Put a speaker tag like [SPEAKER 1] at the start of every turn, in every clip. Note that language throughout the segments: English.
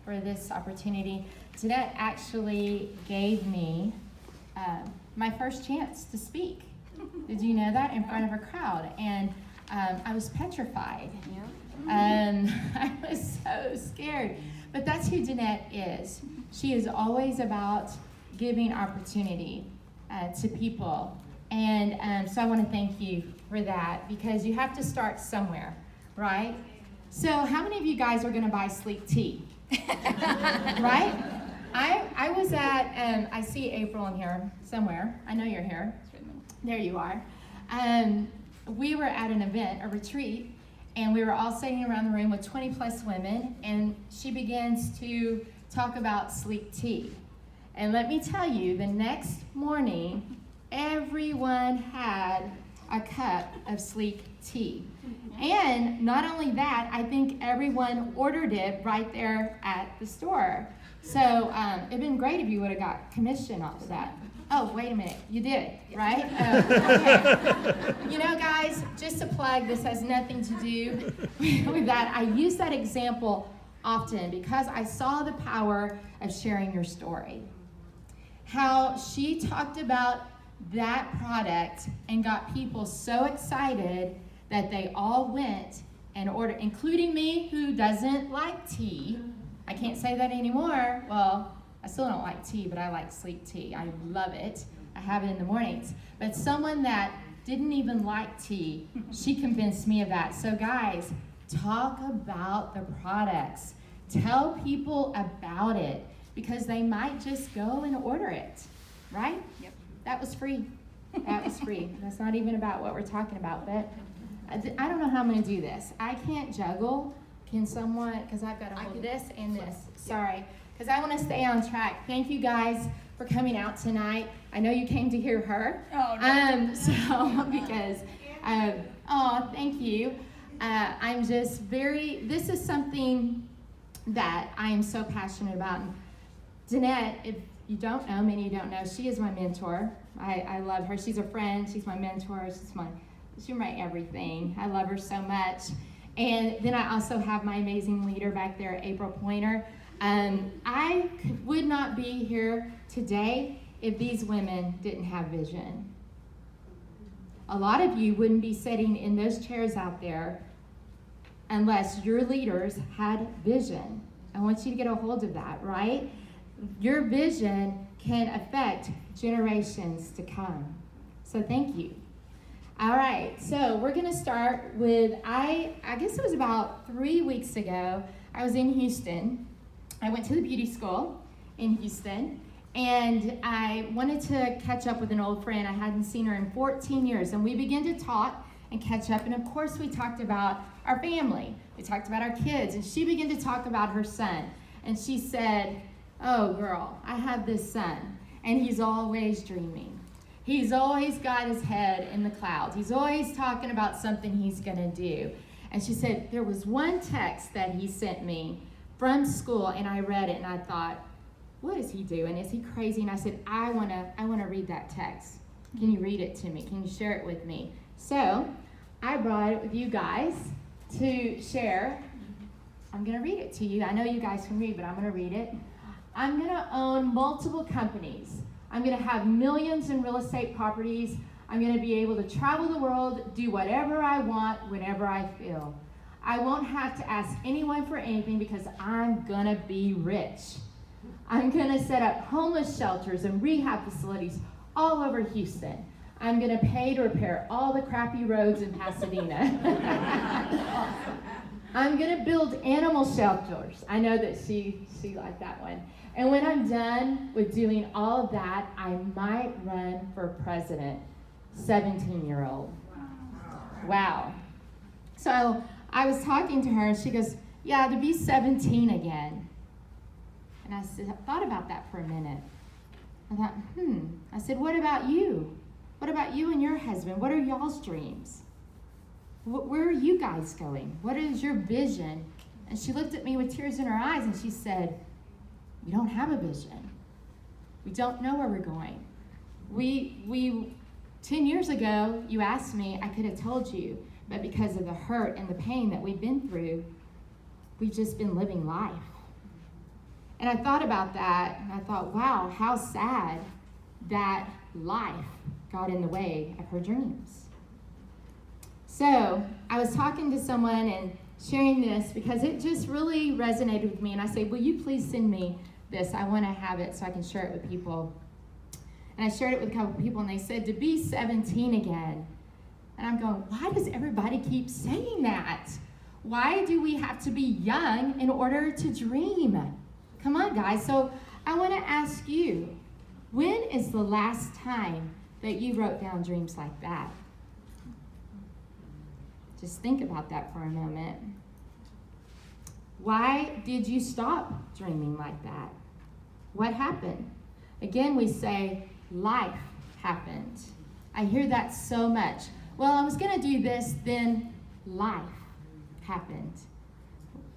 [SPEAKER 1] for this opportunity. Jeanette actually gave me my first chance to speak. Did you know that? In front of a crowd. And I was petrified. I was so scared. But that's who Jeanette is. She is always about giving opportunity to people. And so I want to thank you for that, because you have to start somewhere, right? So how many of you guys are going to buy Sleek tea? Right? I was at, I see April in here somewhere. I know you're here. There you are. We were at an event, a retreat, and we were all sitting around the room with 20 plus women, and she begins to talk about Sleek tea. And let me tell you, the next morning, everyone had a cup of Sleek tea. And not only that, I think everyone ordered it right there at the store. So it'd been great if you would have got commission off of that. Oh, wait a minute, you did, right? Okay. You know, guys, just a plug, this has nothing to do with that. I use that example often because I saw the power of sharing your story. How she talked about that product and got people so excited that they all went and ordered, including me, who doesn't like tea. I can't say that anymore. Well, I still don't like tea, but I like Sleek tea. I love it. I have it in the mornings. But someone that didn't even like tea, she convinced me of that. So guys, talk about the products. Tell people about it, because they might just go and order it, right?
[SPEAKER 2] Yep.
[SPEAKER 1] That was free. That was free. That's not even about what we're talking about, but I don't know how I'm going to do this. I can't juggle. Can someone, because I've got to hold this and this. Sorry, because I want to stay on track. Thank you guys for coming out tonight. I know you came to hear her.
[SPEAKER 2] Oh, no.
[SPEAKER 1] Because, thank you. I'm just this is something that I am so passionate about. And Jeanette, if you don't know, many of you don't know, she is my mentor. I love her. She's a friend. She's my mentor. She's my everything. I love her so much. And then I also have my amazing leader back there, April Pointer. I would not be here today if these women didn't have vision. A lot of you wouldn't be sitting in those chairs out there unless your leaders had vision. I want you to get a hold of that, right? Your vision can affect generations to come. So thank you. All right, so we're going to start with, I guess it was about 3 weeks ago, I was in Houston. I went to the beauty school in Houston, and I wanted to catch up with an old friend. I hadn't seen her in 14 years, and we began to talk and catch up, and of course we talked about our family. We talked about our kids, and she began to talk about her son, and she said, "Oh, girl, I have this son, and he's always dreaming. He's always got his head in the clouds. He's always talking about something he's going to do." And she said, there was one text that he sent me from school, and I read it, and I thought, what is he doing? Is he crazy? And I said, I want to read that text. Can you read it to me? Can you share it with me? So I brought it with you guys to share. I'm going to read it to you. I know you guys can read, but I'm going to read it. I'm going to own multiple companies. I'm going to have millions in real estate properties. I'm going to be able to travel the world, do whatever I want, whenever I feel. I won't have to ask anyone for anything because I'm going to be rich. I'm going to set up homeless shelters and rehab facilities all over Houston. I'm going to pay to repair all the crappy roads in Pasadena. I'm going to build animal shelters. I know that she liked that one. And when I'm done with doing all of that, I might run for president. 17-year-old. Wow. So I was talking to her, and she goes, yeah, to be 17 again. And I thought about that for a minute. I thought, I said, what about you? What about you and your husband? What are y'all's dreams? Where are you guys going? What is your vision? And she looked at me with tears in her eyes, and she said, we don't have a vision. We don't know where we're going. We 10 years ago, you asked me, I could have told you, but because of the hurt and the pain that we've been through, we've just been living life. And I thought about that, and I thought, wow, how sad that life got in the way of her dreams. So I was talking to someone and sharing this because it just really resonated with me. And I said, will you please send me this? I want to have it so I can share it with people. And I shared it with a couple of people, and they said, to be 17 again. And I'm going, why does everybody keep saying that? Why do we have to be young in order to dream? Come on, guys. So I want to ask you, when is the last time that you wrote down dreams like that? Just think about that for a moment. Why did you stop dreaming like that? What happened? Again, we say, life happened. I hear that so much. Well, I was going to do this, then life happened.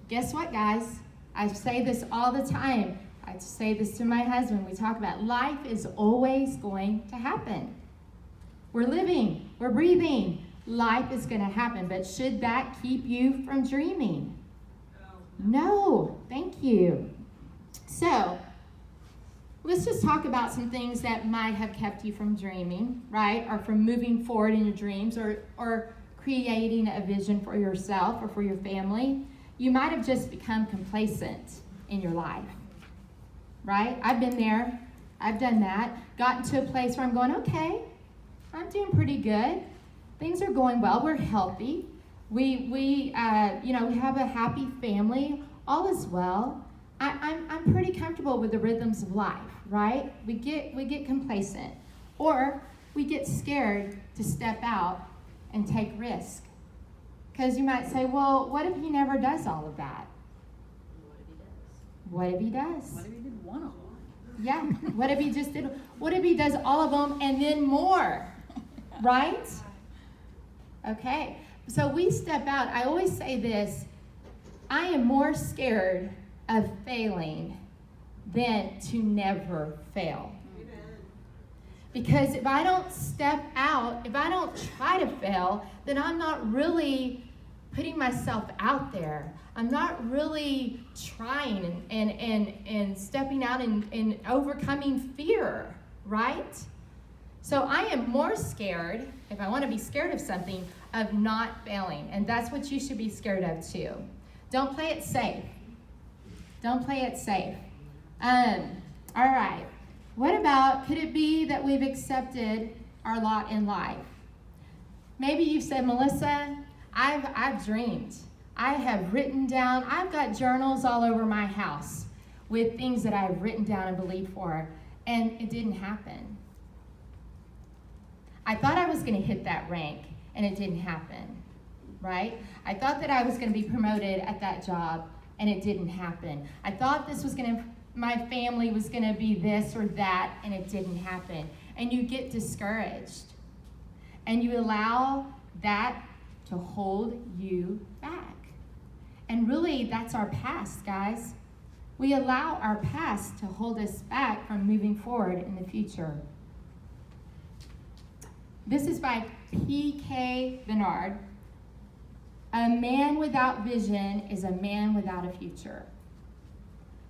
[SPEAKER 1] Guess what, guys? I say this all the time. I say this to my husband. We talk about life is always going to happen. We're living, we're breathing. Life is going to happen, but should that keep you from dreaming? No, thank you. So, let's just talk about some things that might have kept you from dreaming, right? Or from moving forward in your dreams, or creating a vision for yourself or for your family. You might have just become complacent in your life, right? I've been there. I've done that. Gotten to a place where I'm going, okay, I'm doing pretty good. Things are going well. We're healthy. We have a happy family. All is well. I'm pretty comfortable with the rhythms of life, right? We get complacent, or we get scared to step out and take risk. Because you might say, well, what if he never does all of that? What if he does?
[SPEAKER 2] What if he did one of them?
[SPEAKER 1] Yeah. What if he does all of them and then more? Right? Okay. So we step out. I always say this, I am more scared of failing than to never fail. Because if I don't step out, if I don't try to fail, then I'm not really putting myself out there. I'm not really trying and stepping out and overcoming fear, right? So I am more scared, if I want to be scared of something, of not failing. And that's what you should be scared of too. Don't play it safe. Don't play it safe. All right. What about, could it be that we've accepted our lot in life? Maybe you said, Melissa, I've dreamed. I have written down, I've got journals all over my house with things that I've written down and believed for, and it didn't happen. I thought I was going to hit that rank, and it didn't happen, right? I thought that I was going to be promoted at that job, and it didn't happen. I thought my family was going to be this or that, and it didn't happen. And you get discouraged, and you allow that to hold you back. And really, that's our past, guys. We allow our past to hold us back from moving forward in the future. This is by P.K. Bernard. A man without vision is a man without a future.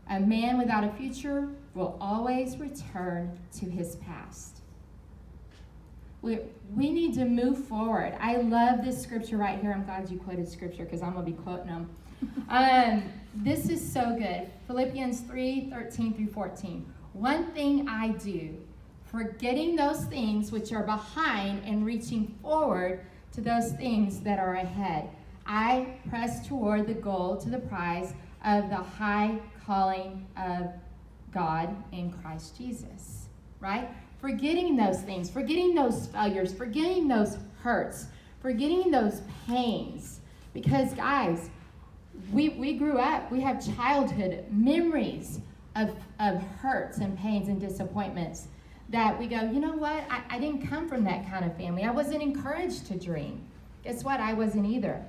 [SPEAKER 1] A man without a future will always return to his past. We need to move forward. I love this scripture right here. I'm glad you quoted scripture because I'm going to be quoting them. This is so good. Philippians 3:13 through 14. One thing I do, forgetting those things which are behind and reaching forward to those things that are ahead. I press toward the goal, to the prize of the high calling of God in Christ Jesus, right? Forgetting those things, forgetting those failures, forgetting those hurts, forgetting those pains. Because, guys, we grew up, we have childhood memories of hurts and pains and disappointments that we go, you know what, I didn't come from that kind of family. I wasn't encouraged to dream. Guess what? I wasn't either.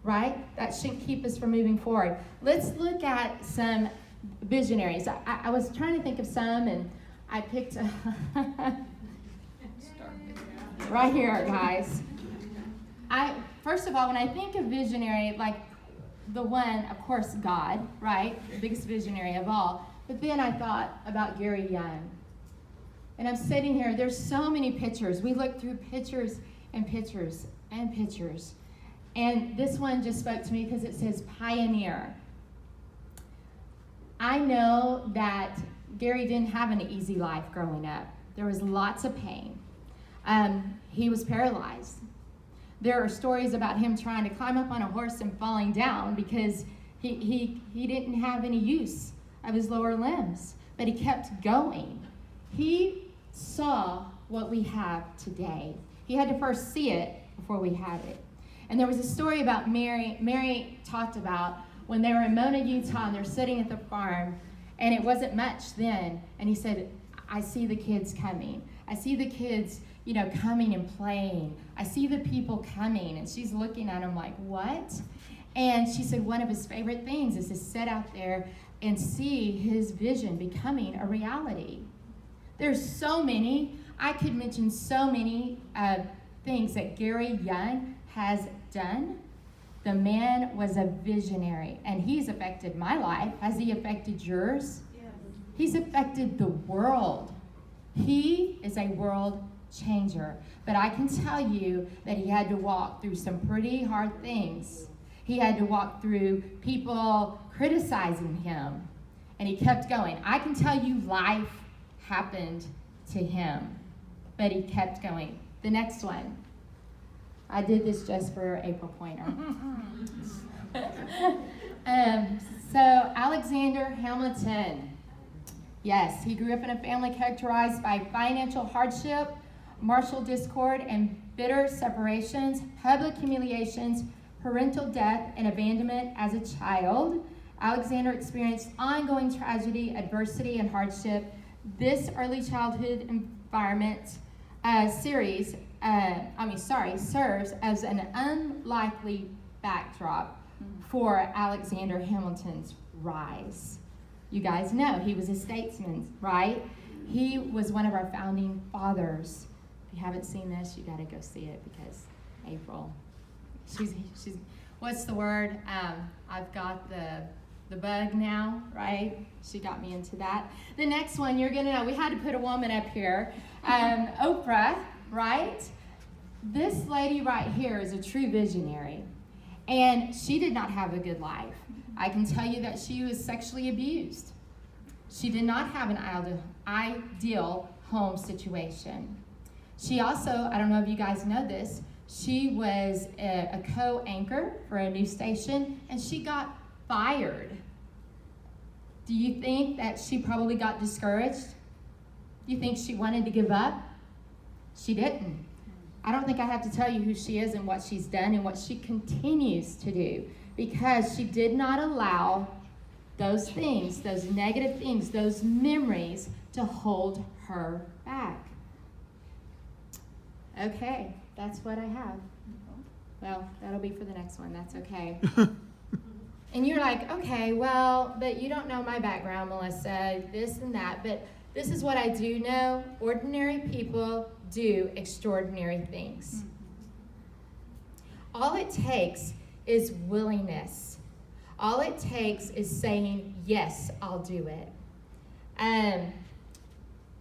[SPEAKER 1] Right? That shouldn't keep us from moving forward. Let's look at some visionaries. I was trying to think of some, and I picked right here, guys. First of all, when I think of visionary, like the one, of course, God, right? The biggest visionary of all. But then I thought about Gary Young. And I'm sitting here, there's so many pictures. We looked through pictures and pictures and pictures. And this one just spoke to me because it says pioneer. I know that Gary didn't have an easy life growing up. There was lots of pain. He was paralyzed. There are stories about him trying to climb up on a horse and falling down because he didn't have any use of his lower limbs, but he kept going. He saw what we have today. He had to first see it before we had it. And there was a story about Mary. Mary talked about when they were in Mona, Utah, and they're sitting at the farm, and it wasn't much then. And he said, I see the kids coming. I see the kids, coming and playing. I see the people coming. And she's looking at him like, what? And she said one of his favorite things is to sit out there and see his vision becoming a reality. There's so many. I could mention so many things that Gary Young has done. The man was a visionary, and he's affected my life. Has he affected yours? Yes. He's affected the world. He is a world changer. But I can tell you that he had to walk through some pretty hard things. He had to walk through people criticizing him, and he kept going. I can tell you life happened to him, but he kept going. The next one. I did this just for April Pointer. So Alexander Hamilton. Yes, he grew up in a family characterized by financial hardship, martial discord, and bitter separations, public humiliations, parental death, and abandonment as a child. Alexander experienced ongoing tragedy, adversity, and hardship. This early childhood environment serves as an unlikely backdrop for Alexander Hamilton's rise. You guys know he was a statesman, right? He was one of our founding fathers. If you haven't seen this, you got to go see it because April, she's what's the word? I've got the bug now, right? She got me into that. The next one, you're gonna know, we had to put a woman up here. Oprah, right? This lady right here is a true visionary, and she did not have a good life. I can tell you that she was sexually abused. She did not have an ideal home situation. She also, I don't know if you guys know this, she was a co-anchor for a news station, and she got fired. Do you think that she probably got discouraged? Do you think she wanted to give up? She didn't. I don't think I have to tell you who she is and what she's done and what she continues to do, because she did not allow those things, those negative things, those memories to hold her back. Okay, that's what I have. Well, that'll be for the next one. That's okay. And you're like, okay, well, but you don't know my background, Melissa, this and that. But this is what I do know. Ordinary people do extraordinary things. All it takes is willingness. All it takes is saying, yes, I'll do it.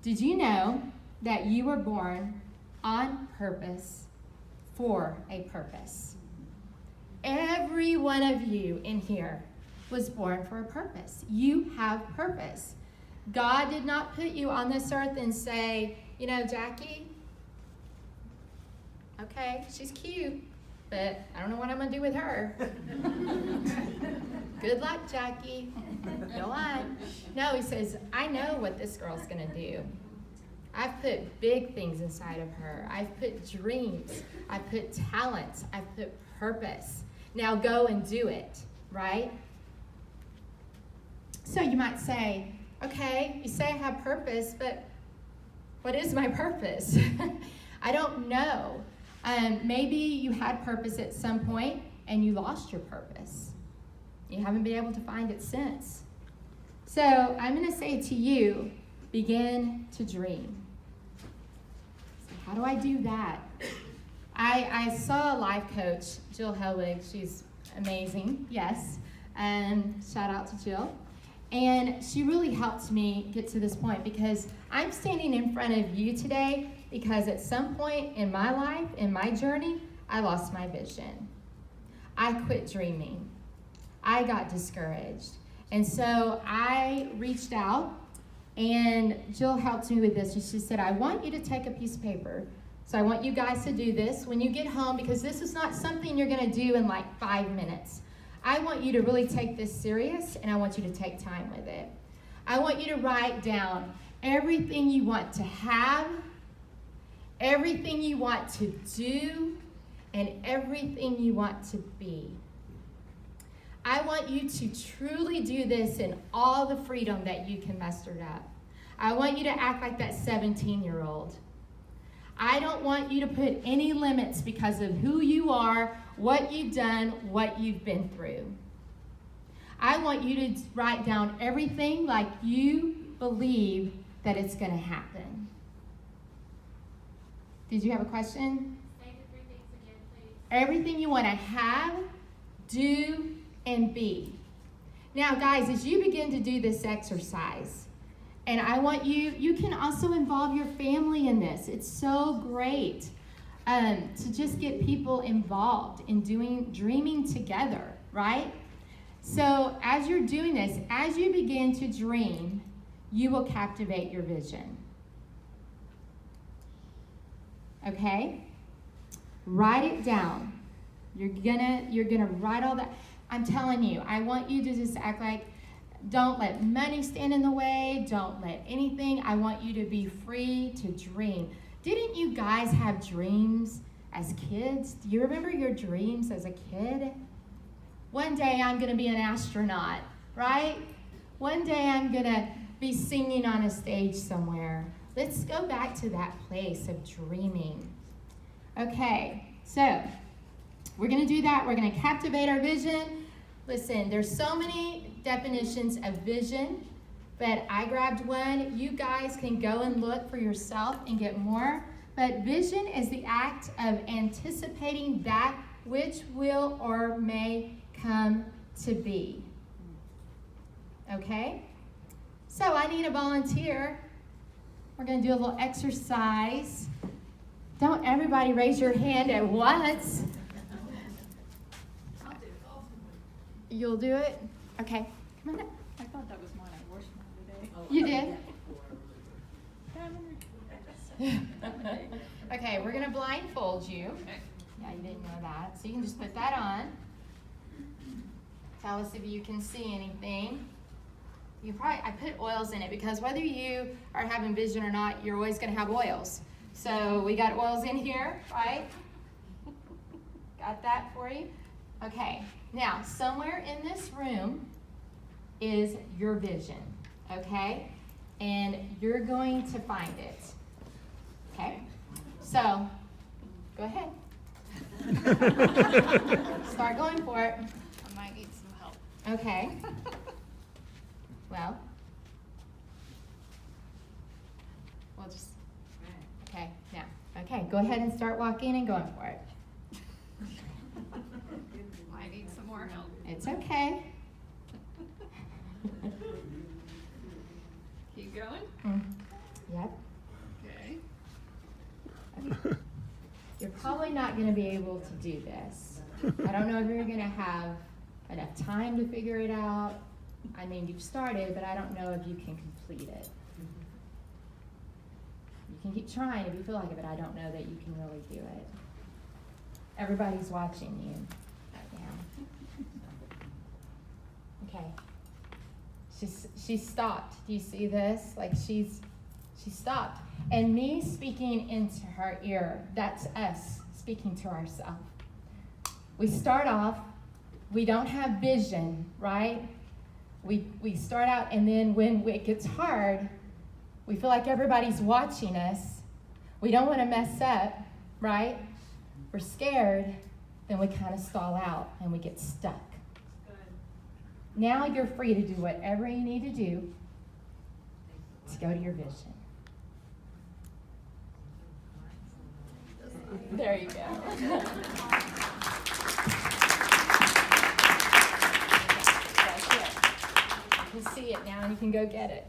[SPEAKER 1] Did you know that you were born on purpose for a purpose? Every one of you in here was born for a purpose. You have purpose. God did not put you on this earth and say, Jackie, okay, she's cute, but I don't know what I'm going to do with her. Good luck, Jackie. Go on. No, he says, I know what this girl's going to do. I've put big things inside of her. I've put dreams. I've put talents. I've put purpose. Now go and do it, right? So you might say, okay, you say I have purpose, but what is my purpose? I don't know. Maybe you had purpose at some point and you lost your purpose. You haven't been able to find it since. So I'm going to say to you, begin to dream. So how do I do that? I saw a life coach, Jill Helwig. She's amazing, yes. Shout out to Jill. And she really helped me get to this point because I'm standing in front of you today because at some point in my life, in my journey, I lost my vision. I quit dreaming. I got discouraged. And so I reached out, and Jill helped me with this. She said, I want you to take a piece of paper. So I want you guys to do this when you get home, because this is not something you're going to do in like 5 minutes. I want you to really take this serious, and I want you to take time with it. I want you to write down everything you want to have, everything you want to do, and everything you want to be. I want you to truly do this in all the freedom that you can muster up. I want you to act like that 17-year-old. I don't want you to put any limits because of who you are, what you've done, what you've been through. I want you to write down everything like you believe that it's going to happen. Did you have a question?
[SPEAKER 2] Say the 3 things again, please.
[SPEAKER 1] Everything you want to have, do, and be. Now, guys, as you begin to do this exercise, and I want you can also involve your family in this. It's so great to just get people involved in dreaming together, right? So as you're doing this, as you begin to dream, you will captivate your vision. Okay? Write it down. You're gonna write all that. I'm telling you, I want you to just act like, don't let money stand in the way. Don't let anything. I want you to be free to dream. Didn't you guys have dreams as kids? Do you remember your dreams as a kid? One day I'm going to be an astronaut, right? One day I'm going to be singing on a stage somewhere. Let's go back to that place of dreaming. Okay, so we're going to do that. We're going to captivate our vision. Listen, there's so many definitions of vision, but I grabbed one. You guys can go and look for yourself and get more. But vision is the act of anticipating that which will or may come to be. Okay? So I need a volunteer. We're going to do a little exercise. Don't everybody raise your hand at once. You'll do it? Okay. Come on up.
[SPEAKER 3] I thought that was mine. I washed mine today.
[SPEAKER 1] You did? Okay, we're going to blindfold you.
[SPEAKER 3] Okay.
[SPEAKER 1] Yeah, you didn't know that. So you can just put that on. Tell us if you can see anything. I put oils in it because whether you are having vision or not, you're always going to have oils. So we got oils in here, right? Got that for you? Okay. Now, somewhere in this room is your vision, okay? And you're going to find it, okay? So, go ahead. Start going for it.
[SPEAKER 3] I might need some help.
[SPEAKER 1] Okay. Well, we'll just, okay, now. Okay, go ahead and start walking and going for it.
[SPEAKER 3] I need some more help.
[SPEAKER 1] It's okay.
[SPEAKER 3] Keep going.
[SPEAKER 1] Yep.
[SPEAKER 3] Okay.
[SPEAKER 1] You're probably not going to be able to do this. I don't know if you're going to have enough time to figure it out. I mean, you've started, but I don't know if you can complete it. You can keep trying if you feel like it, but I don't know that you can really do it. Everybody's watching you right now. Okay. She stopped. Do you see this? Like she stopped. And me speaking into her ear, that's us speaking to ourselves. We start off, we don't have vision, right? We start out, and then when it gets hard, we feel like everybody's watching us. We don't want to mess up, right? We're scared, then we kind of stall out and we get stuck.
[SPEAKER 2] Good.
[SPEAKER 1] Now you're free to do whatever you need to do to go to your vision. There you go. can see it now and you can go get it.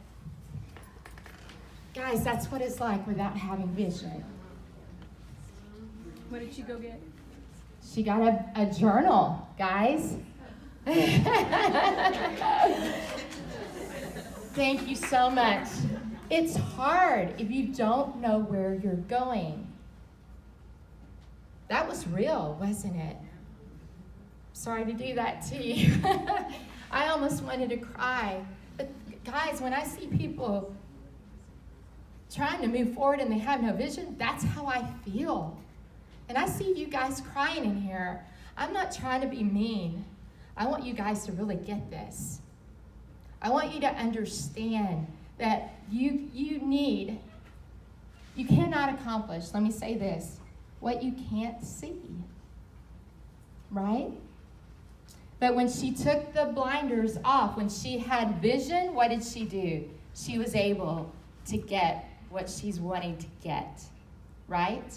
[SPEAKER 1] Guys, that's what it's like without having vision.
[SPEAKER 3] What did you go get?
[SPEAKER 1] She got a journal, guys. Thank you so much. It's hard if you don't know where you're going. That was real, wasn't it? Sorry to do that to you. I almost wanted to cry. But guys, when I see people trying to move forward and they have no vision, that's how I feel. And I see you guys crying in here. I'm not trying to be mean. I want you guys to really get this. I want you to understand that you cannot accomplish, let me say this, what you can't see, right? But when she took the blinders off, when she had vision, what did she do? She was able to get what she's wanting to get, right?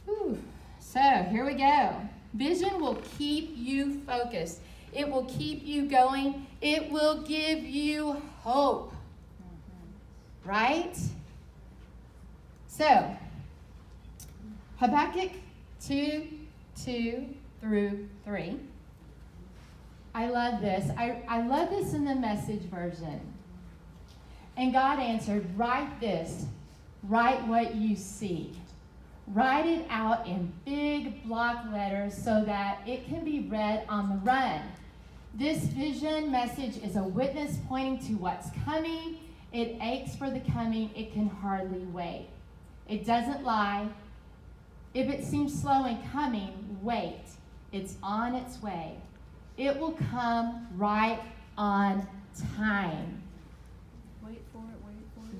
[SPEAKER 1] Whew. So here we go. Vision will keep you focused. It will keep you going. It will give you hope. Right? So, Habakkuk 2:2-3. I love this. I love this in the Message version. And God answered, write this. Write what you see. Write it out in big block letters so that it can be read on the run. This vision message is a witness pointing to what's coming. It aches for the coming. It can hardly wait. It doesn't lie. If it seems slow in coming, wait. It's on its way. It will come right on time.
[SPEAKER 3] Wait for it.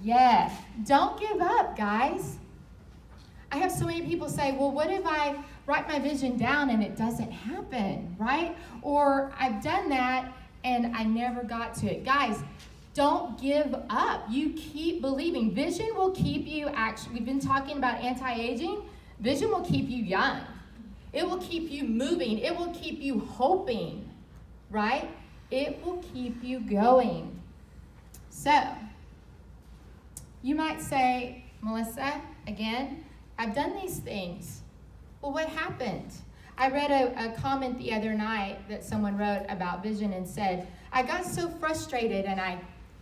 [SPEAKER 1] Yes. Don't give up, guys. I have so many people say, well, what if I write my vision down and it doesn't happen, right? Or I've done that and I never got to it. Guys, don't give up. You keep believing. Vision will keep you, actually, we've been talking about anti-aging. Vision will keep you young. It will keep you moving. It will keep you hoping, right? It will keep you going. So, you might say, Melissa, again, I've done these things. Well, what happened? I read a comment the other night that someone wrote about vision and said, I got so frustrated and I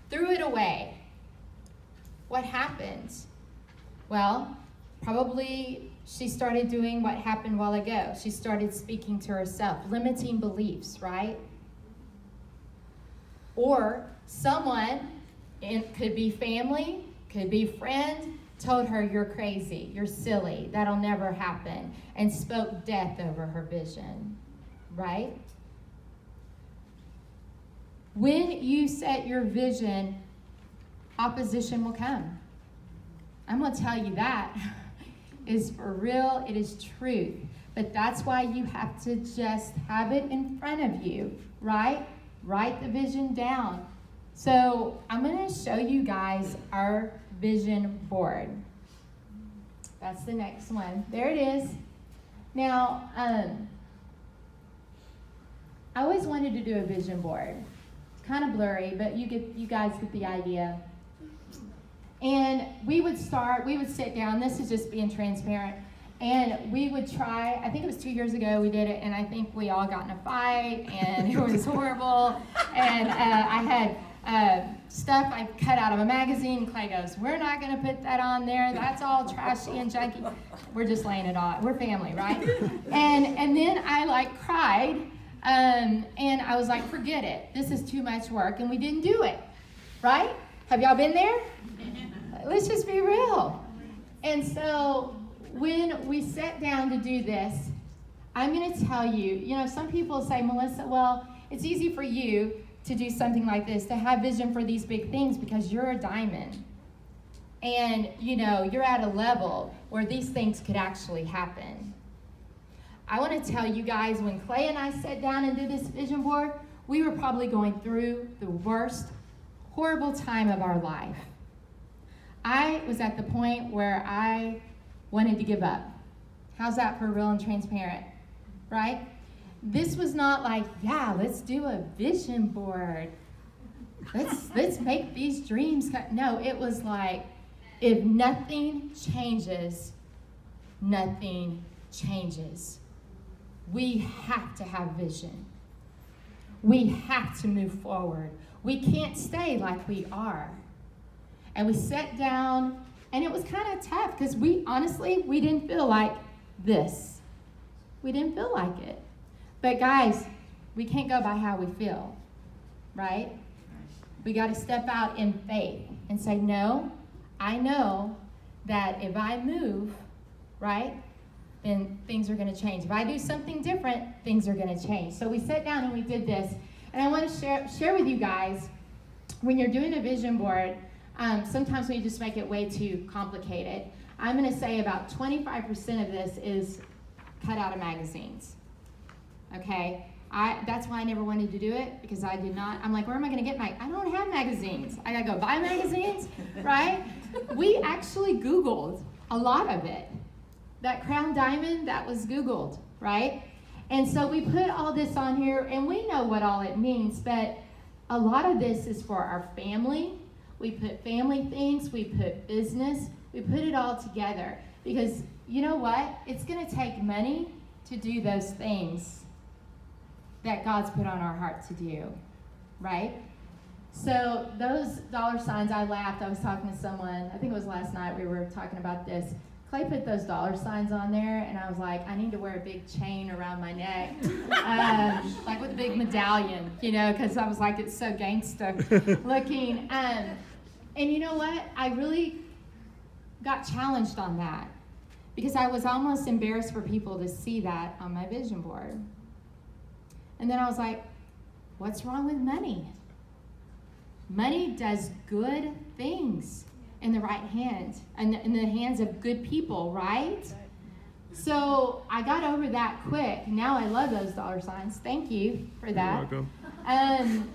[SPEAKER 1] threw it away. What happened? Well, probably she started doing what happened a while ago. She started speaking to herself, limiting beliefs, right? Or someone, it could be family, could be friend, told her you're crazy, you're silly, that'll never happen, and spoke death over her vision, right? When you set your vision, opposition will come. I'm going to tell you that is for real, it is truth. But that's why you have to just have it in front of you, right? Write the vision down. So I'm going to show you guys our vision board. That's the next one. There it is. Now, I always wanted to do a vision board. It's kind of blurry, but you guys get the idea. And we would sit down, this is just being transparent, and we would try, I think it was 2 years ago we did it, and I think we all got in a fight, and it was horrible, and I had stuff I cut out of a magazine. Clay goes, we're not going to put that on there. That's all trashy and junky. We're just laying it on. We're family, right? And then I cried, and I was like, forget it. This is too much work, and we didn't do it, right? Have y'all been there? Let's just be real. And so when we sat down to do this, I'm going to tell you, some people say, Melissa, well, it's easy for you to do something like this, to have vision for these big things because you're a diamond. And, you're at a level where these things could actually happen. I want to tell you guys, when Clay and I sat down and did this vision board, we were probably going through the worst, horrible time of our life. I was at the point where I wanted to give up. How's that for real and transparent, right? this was not like, yeah, let's do a vision board. Let's make these dreams no, it was like, if nothing changes, nothing changes. We have to have vision. We have to move forward. We can't stay like we are. And we sat down, and it was kind of tough because we didn't feel like this. We didn't feel like it. But guys, we can't go by how we feel, right? We got to step out in faith and say, no, I know that if I move, right, then things are going to change. If I do something different, things are going to change. So we sat down and we did this. And I want to share with you guys, when you're doing a vision board, sometimes we just make it way too complicated. I'm going to say about 25% of this is cut out of magazines. Okay? That's why I never wanted to do it, because I did not. I'm like, where am I going to get I don't have magazines. I got to go buy magazines, right? We actually Googled a lot of it. That crown diamond, that was Googled, right? And so we put all this on here, and we know what all it means, but a lot of this is for our family. We put family things, we put business, we put it all together. Because you know what? It's going to take money to do those things that God's put on our heart to do, right? So those dollar signs, I laughed. I was talking to someone, I think it was last night, we were talking about this. Clay put those dollar signs on there, and I was like, I need to wear a big chain around my neck, like with a big medallion, because I was like, it's so gangster looking. And you know what? I really got challenged on that, because I was almost embarrassed for people to see that on my vision board. And then I was like, what's wrong with money? Money does good things in the right hand, and in the hands of good people, right? So I got over that quick. Now I love those dollar signs. Thank you for that.
[SPEAKER 4] You're welcome.
[SPEAKER 1] And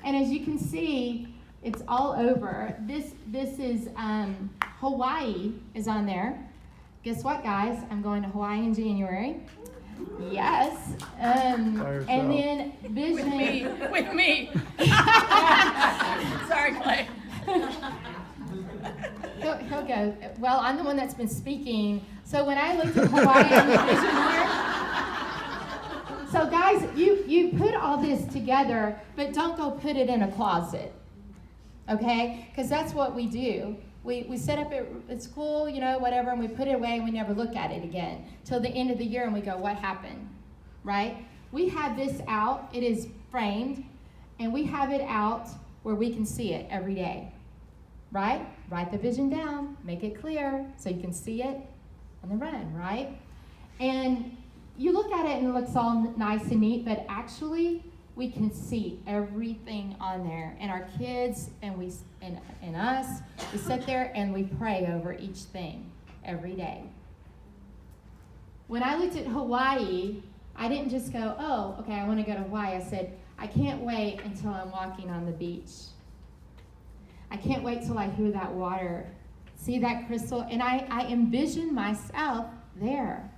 [SPEAKER 1] and as you can see, it's all over. This is Hawaii is on there. Guess what, guys? I'm going to Hawaii in January. Yes. And then vision.
[SPEAKER 3] With me. Sorry, Clay.
[SPEAKER 1] He'll go. Well, I'm the one that's been speaking. So when I looked at Hawaii on the vision board, so guys, you put all this together, but don't go put it in a closet, okay? Because that's what we do. We set up at school, whatever, and we put it away, and we never look at it again till the end of the year, and we go, what happened, right? We have this out. It is framed, and we have it out where we can see it every day, right? Write the vision down, make it clear so you can see it on the run, right? And you look at it, and it looks all nice and neat, but actually, we can see everything on there, and our kids and us, we sit there and we pray over each thing every day. When I looked at Hawaii, I didn't just go, oh, okay, I want to go to Hawaii. I said, I can't wait until I'm walking on the beach. I can't wait till I hear that water, see that crystal, and I envision myself there.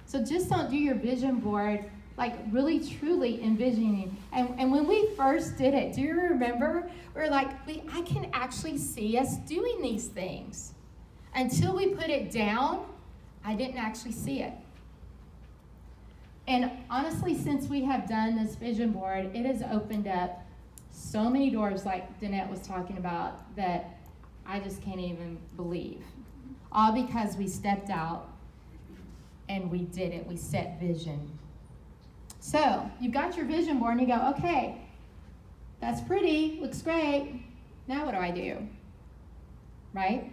[SPEAKER 1] So just don't do your vision board like really truly envisioning. And when we first did it, do you remember? We were like, I can actually see us doing these things. Until we put it down, I didn't actually see it. And honestly, since we have done this vision board, it has opened up so many doors, like Danette was talking about, that I just can't even believe. All because we stepped out and we did it. We set vision. So you've got your vision board, and you go, okay, that's pretty, looks great. Now what do I do? Right?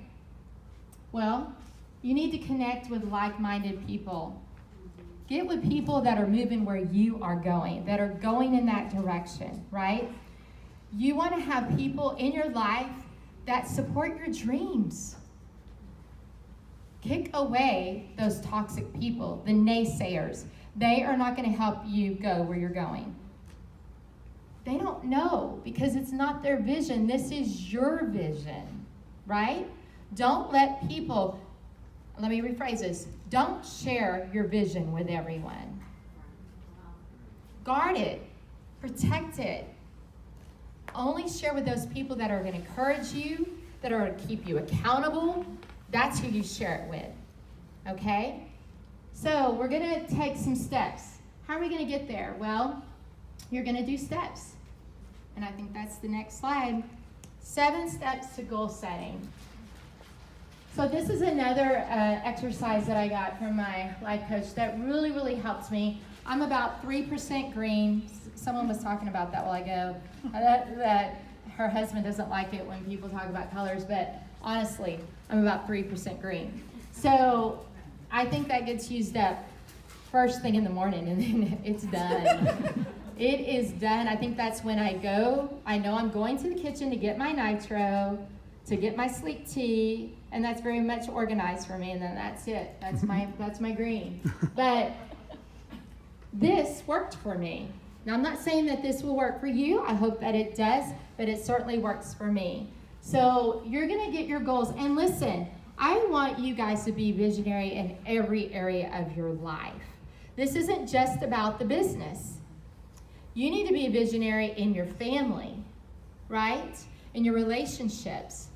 [SPEAKER 1] Well, you need to connect with like-minded people. Get with people that are moving where you are going, that are going in that direction, right? You want to have people in your life that support your dreams. Kick away those toxic people, the naysayers. They are not going to help you go where you're going. They don't know because it's not their vision. This is your vision, right? Don't let people, let me rephrase this. Don't share your vision with everyone. Guard it. Protect it. Only share with those people that are going to encourage you, that are going to keep you accountable. That's who you share it with. Okay? So we're going to take some steps. How are we going to get there? Well, you're going to do steps. And I think that's the next slide. 7 steps to goal setting. So this is another exercise that I got from my life coach that really, really helped me. I'm about 3% green. Someone was talking about that while ago. That her husband doesn't like it when people talk about colors, but honestly, I'm about 3% green. So I think that gets used up first thing in the morning, and then it's done. It is done. I think that's when I know I'm going to the kitchen to get my nitro, to get my sleek tea, and that's very much organized for me, and then that's it. That's my green. But this worked for me. Now, I'm not saying that this will work for you. I hope that it does, but it certainly works for me. So you're going to get your goals. And listen, I want you guys to be visionary in every area of your life. This isn't just about the business. You need to be a visionary in your family, right? In your relationships,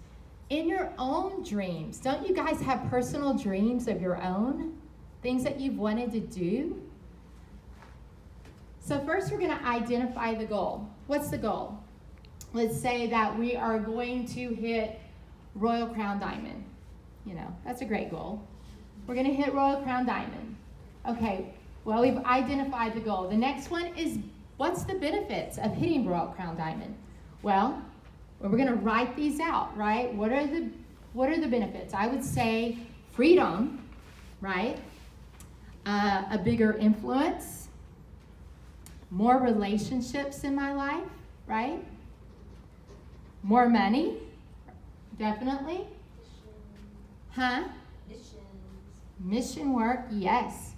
[SPEAKER 1] in your own dreams. Don't you guys have personal dreams of your own? Things that you've wanted to do? So first we're going to identify the goal. What's the goal? Let's say that we are going to hit Royal Crown Diamond. That's a great goal. We're going to hit Royal Crown Diamond. Okay, well, we've identified the goal. The next one is, what's the benefits of hitting Royal Crown Diamond? Well, we're going to write these out, right? What are the benefits? I would say freedom, right? A bigger influence. More relationships in my life, right? More money, definitely. Huh? Mission work, yes.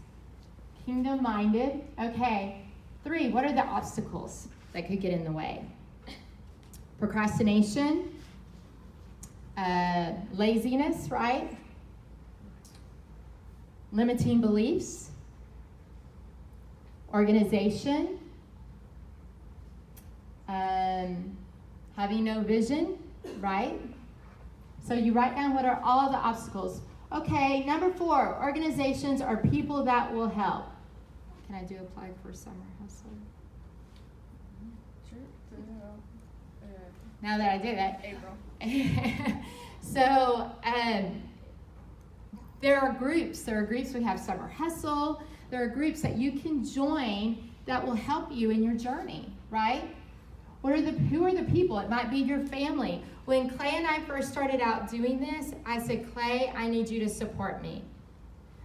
[SPEAKER 1] Kingdom-minded. Okay. 3, what are the obstacles that could get in the way? Procrastination, laziness, right? Limiting beliefs, organization, having no vision, right? So you write down what are all the obstacles. Okay, number 4, organizations are people that will help. Can I do a plug for Summer Hustle?
[SPEAKER 3] Sure.
[SPEAKER 1] Now that I did it.
[SPEAKER 3] April.
[SPEAKER 1] So there are groups. We have Summer Hustle. There are groups that you can join that will help you in your journey, right? Who are the people? It might be your family. When Clay and I first started out doing this, I said, Clay, I need you to support me.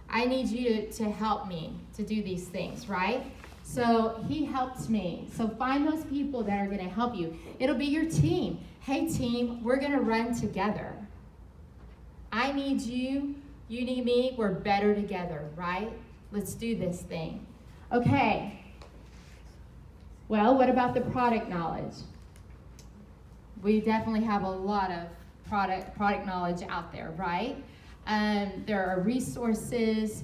[SPEAKER 1] I need you to help me to do these things, right? So he helped me. So find those people that are going to help you. It'll be your team. Hey, team, we're going to run together. I need you. You need me. We're better together, right? Let's do this thing. Okay. Well, what about the product knowledge? We definitely have a lot of product knowledge out there, right? There are resources,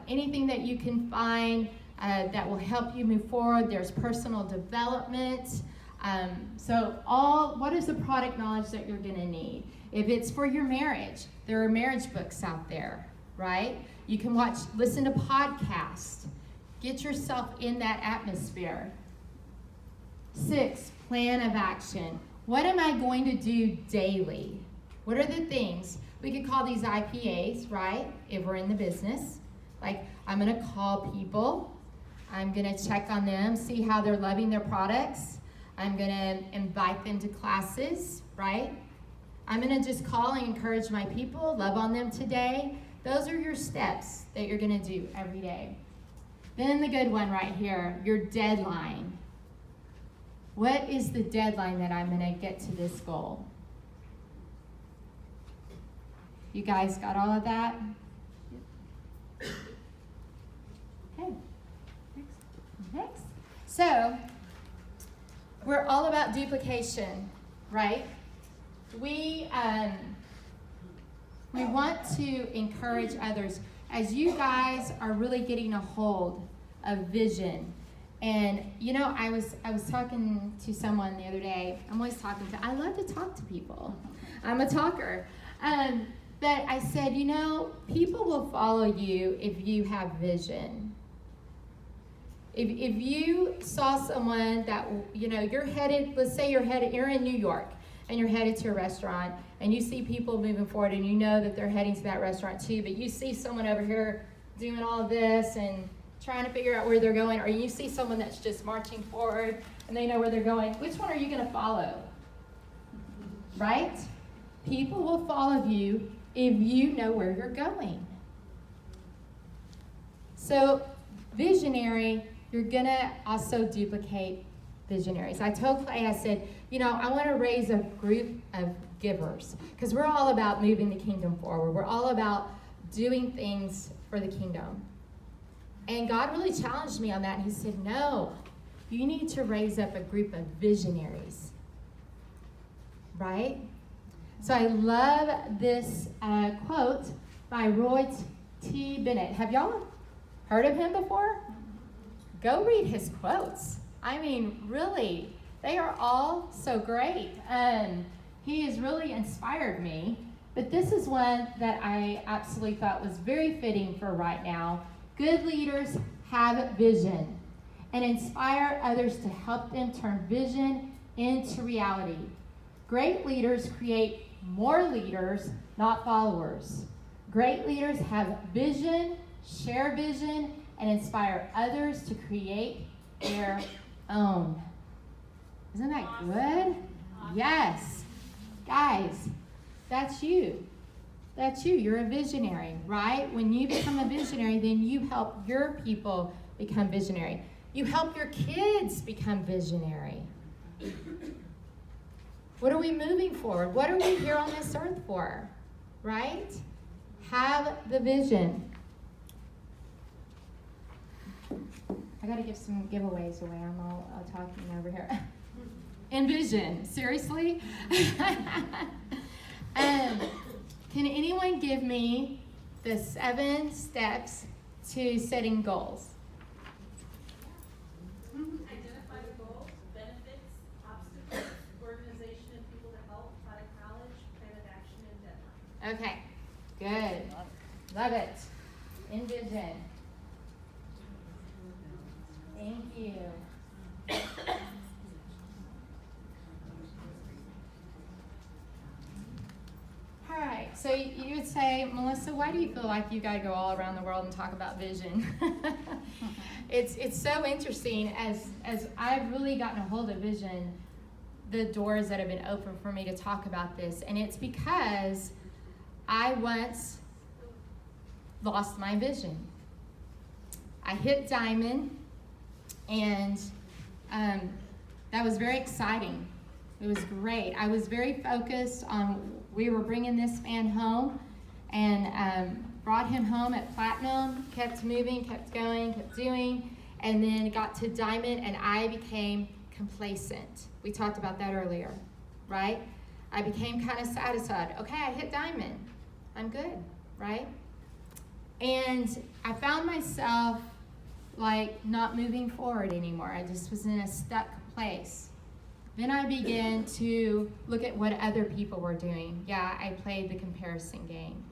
[SPEAKER 1] anything that you can find that will help you move forward. There's personal development. What is the product knowledge that you're going to need? If it's for your marriage, there are marriage books out there, right? You can listen to podcasts. Get yourself in that atmosphere. 6, plan of action. What am I going to do daily? What are the things? We could call these IPAs, right? If we're in the business. Like, I'm going to call people. I'm going to check on them, see how they're loving their products. I'm going to invite them to classes, right? I'm going to just call and encourage my people, love on them today. Those are your steps that you're going to do every day. Then the good one right here, your deadline. What is the deadline that I'm going to get to this goal? You guys got all of that? Okay. Next. So, we're all about duplication, right? We want to encourage others. As you guys are really getting a hold of vision, and you know, I was talking to someone the other day. I love to talk to people. I'm a talker. But I said, you know, people will follow you if you have vision. If you saw someone that, you know, you're headed, let's say you're in New York and you're headed to a restaurant and you see people moving forward and you know that they're heading to that restaurant too, but you see someone over here doing all this and trying to figure out where they're going, or you see someone that's just marching forward and they know where they're going, which one are you going to follow? Right? People will follow you if you know where you're going. So, visionary, you're going to also duplicate visionaries. I told Clay, I said, you know, I want to raise a group of givers because we're all about moving the kingdom forward. We're all about doing things for the kingdom. And God really challenged me on that, and he said, no, you need to raise up a group of visionaries, right? So I love this quote by Roy T. Bennett. Have y'all heard of him before? Go read his quotes. I mean, really, they are all so great. He has really inspired me, but this is one that I absolutely thought was very fitting for right now. Good leaders have vision and inspire others to help them turn vision into reality. Great leaders create more leaders, not followers. Great leaders have vision, share vision, and inspire others to create their own. Isn't that good? Yes. Guys, that's you. That's you. You're a visionary, right? When you become a visionary, then you help your people become visionary. You help your kids become visionary. What are we moving forward? What are we here on this earth for? Right? Have the vision. I got to give some giveaways away. I'm all talking over here. Envision. Seriously? Can anyone give me the 7 steps to setting goals?
[SPEAKER 2] Identify the goals, benefits, obstacles, organization and people to help, product knowledge, plan of action, and deadline.
[SPEAKER 1] Okay, good. Love it. Envision. Thank you. All right, so you would say, Melissa, why do you feel like you got to go all around the world and talk about vision? It's so interesting as I've really gotten a hold of vision, the doors that have been open for me to talk about this, and it's because I once lost my vision. I hit diamond, and that was very exciting. It was great. I was very focused on, we were bringing this man home, and brought him home at platinum, kept moving, kept going, kept doing, and then got to diamond, and I became complacent. We talked about that earlier, right? I became kind of satisfied. Okay, I hit diamond. I'm good, right? And I found myself like not moving forward anymore. I just was in a stuck place. Then I began to look at what other people were doing. Yeah, I played the comparison game.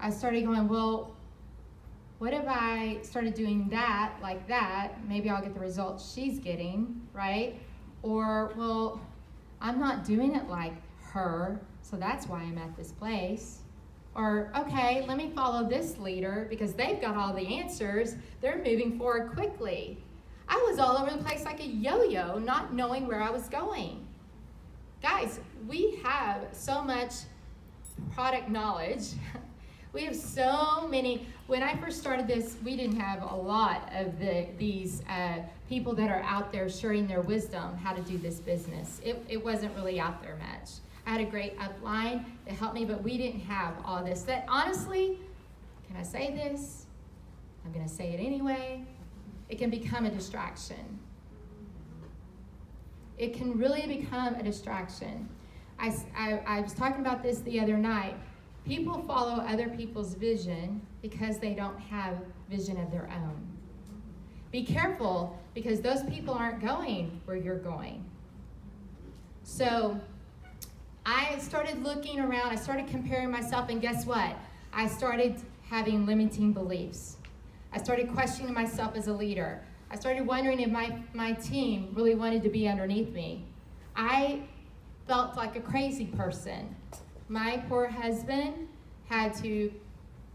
[SPEAKER 1] I started going, well, what if I started doing that, like that? Maybe I'll get the results she's getting, right? Or, well, I'm not doing it like her, so that's why I'm at this place. Or, okay, let me follow this leader because they've got all the answers. They're moving forward quickly. I was all over the place like a yo-yo, not knowing where I was going. Guys, we have so much product knowledge. We have so many. When I first started this, we didn't have a lot of these people that are out there sharing their wisdom how to do this business. It wasn't really out there much. I had a great upline that helped me, but we didn't have all this. That honestly, can I say this? I'm going to say it anyway. It can become a distraction. It can really become a distraction. I was talking about this the other night. People follow other people's vision because they don't have vision of their own. Be careful, because those people aren't going where you're going. So I started looking around, I started comparing myself, and guess what? I started having limiting beliefs. I started questioning myself as a leader. I started wondering if my team really wanted to be underneath me. I felt like a crazy person. My poor husband had to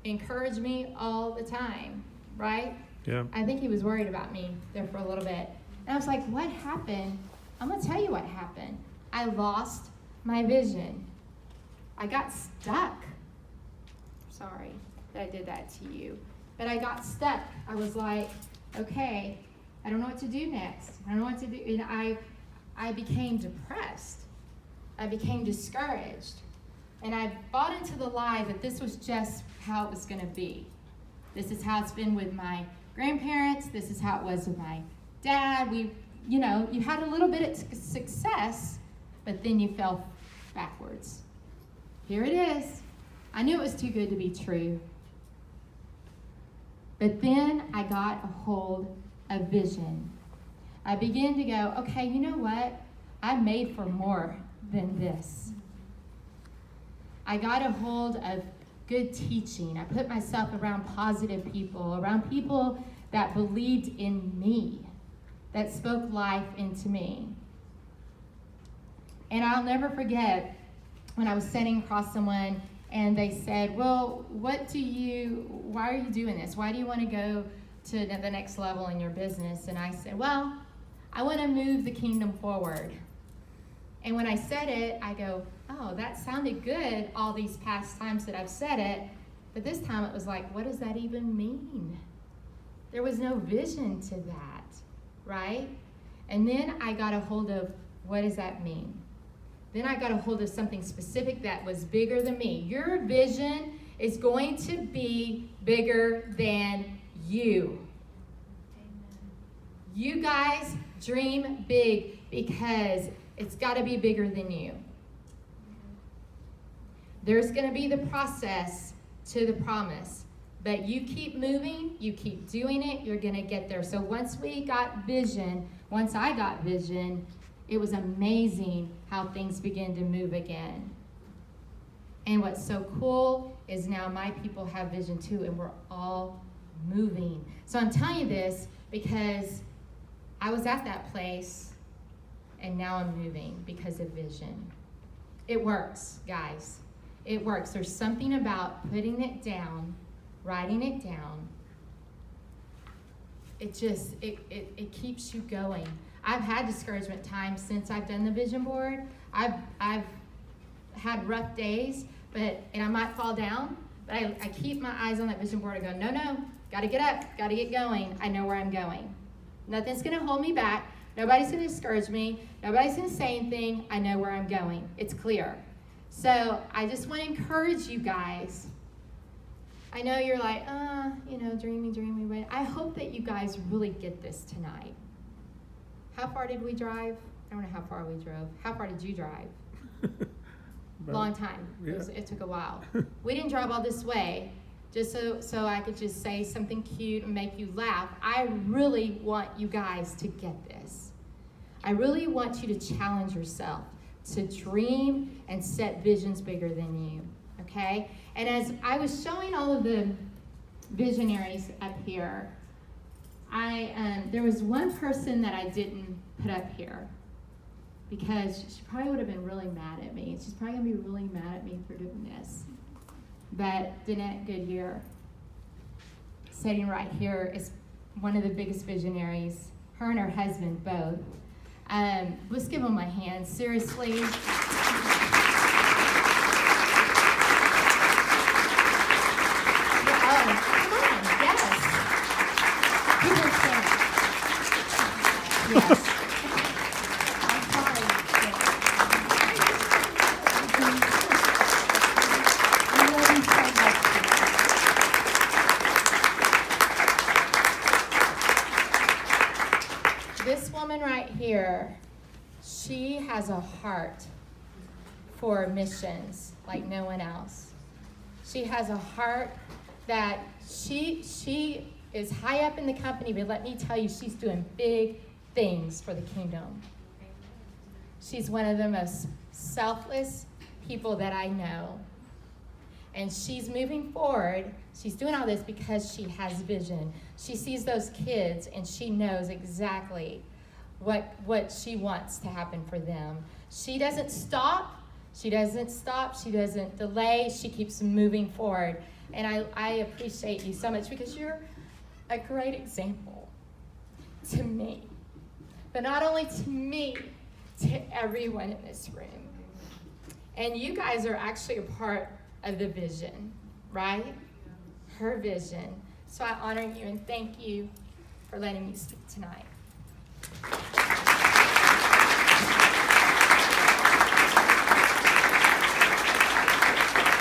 [SPEAKER 1] encourage me all the time, right?
[SPEAKER 4] Yeah.
[SPEAKER 1] I think he was worried about me there for a little bit. And I was like, what happened? I'm going to tell you what happened. I lost my vision. I got stuck. Sorry that I did that to you. But I got stuck. I was like, okay, I don't know what to do next. I don't know what to do. And I became depressed. I became discouraged. And I bought into the lie that this was just how it was going to be. This is how it's been with my grandparents. This is how it was with my dad. You had a little bit of success, but then you fell backwards. Here it is. I knew it was too good to be true. But then I got a hold of vision. I began to go, okay, you know what? I'm made for more than this. I got a hold of good teaching. I put myself around positive people, around people that believed in me, that spoke life into me. And I'll never forget when I was sitting across someone and they said, well, why are you doing this? Why do you want to go to the next level in your business? And I said, well, I want to move the kingdom forward. And when I said it, I go, oh, that sounded good all these past times that I've said it. But this time it was like, what does that even mean? There was no vision to that, right? And then I got a hold of, what does that mean? Then I got a hold of something specific that was bigger than me. Your vision is going to be bigger than you. Amen. You guys dream big, because it's got to be bigger than you. There's going to be the process to the promise. But you keep moving, you keep doing it, you're going to get there. So once I got vision, it was amazing how things began to move again. And what's so cool is now my people have vision too, and we're all moving. So I'm telling you this because I was at that place, and now I'm moving because of vision. It works, guys. It works. There's something about putting it down, writing it down. It keeps you going. I've had discouragement times since I've done the vision board. I've had rough days, and I might fall down, but I keep my eyes on that vision board and go, no, got to get up, got to get going. I know where I'm going. Nothing's going to hold me back. Nobody's going to discourage me. Nobody's going to say anything. I know where I'm going. It's clear. So I just want to encourage you guys. I know you're like, dreamy, but I hope that you guys really get this tonight. How far did we drive? I don't know how far we drove. How far did you drive? Long time.
[SPEAKER 4] Yeah.
[SPEAKER 1] It took a while. We didn't drive all this way just so I could just say something cute and make you laugh. I really want you guys to get this. I really want you to challenge yourself to dream and set visions bigger than you, okay? And as I was showing all of the visionaries up here, there was one person that I didn't put up here because she probably would have been really mad at me. She's probably going to be really mad at me for doing this. But Danette Goodyear, sitting right here, is one of the biggest visionaries, her and her husband both. Let's give them a hand, seriously. Oh, come on, yes. People say, yes. I'm sorry. I love you so much. This woman right here, she has a heart for missions like no one else. She has a heart that she is high up in the company, but let me tell you, she's doing big things for the kingdom. She's one of the most selfless people that I know. And she's moving forward. She's doing all this because she has vision. She sees those kids and she knows exactly what she wants to happen for them. She doesn't stop. She doesn't delay. She keeps moving forward. And I appreciate you so much because you're a great example to me. But not only to me, to everyone in this room. And you guys are actually a part of the vision, right? Her vision. So I honor you and thank you for letting me speak tonight.